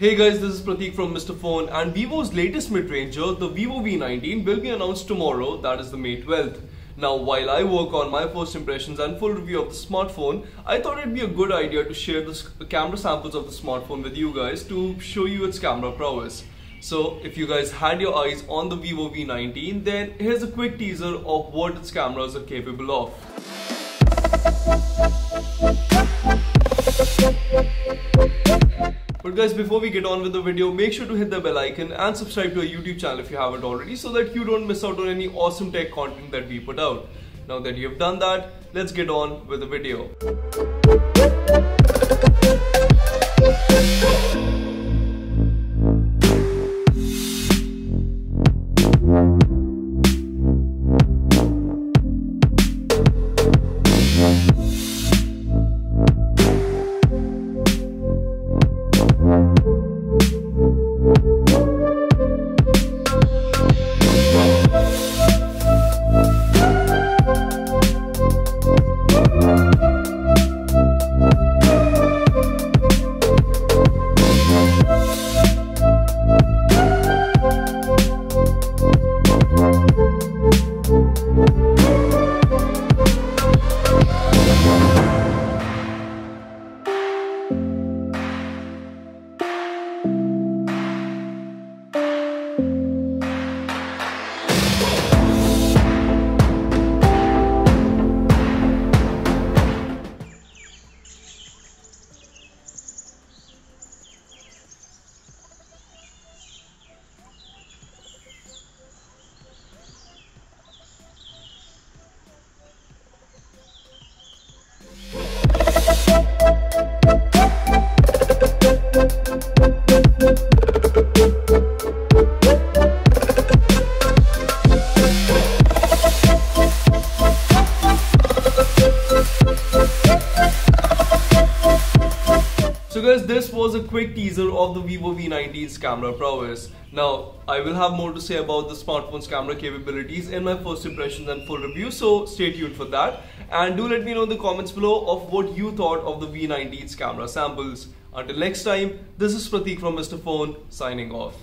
Hey guys, this is Prateek from Mr. Phone, and Vivo's latest mid-ranger, the Vivo V19, will be announced tomorrow, that is the May 12th. Now, while I work on my first impressions and full review of the smartphone, I thought it'd be a good idea to share the camera samples of the smartphone with you guys to show you its camera prowess. So, if you guys had your eyes on the Vivo V19, then here's a quick teaser of what its cameras are capable of. But guys, before we get on with the video, make sure to hit the bell icon and subscribe to our YouTube channel if you haven't already, so that you don't miss out on any awesome tech content that we put out. Now that you've done that, let's get on with the video. So guys, this was a quick teaser of the Vivo V19's camera prowess. Now, I will have more to say about the smartphone's camera capabilities in my first impressions and full review, so stay tuned for that. And do let me know in the comments below of what you thought of the V19's camera samples. Until next time, this is Prateek from Mr. Phone, signing off.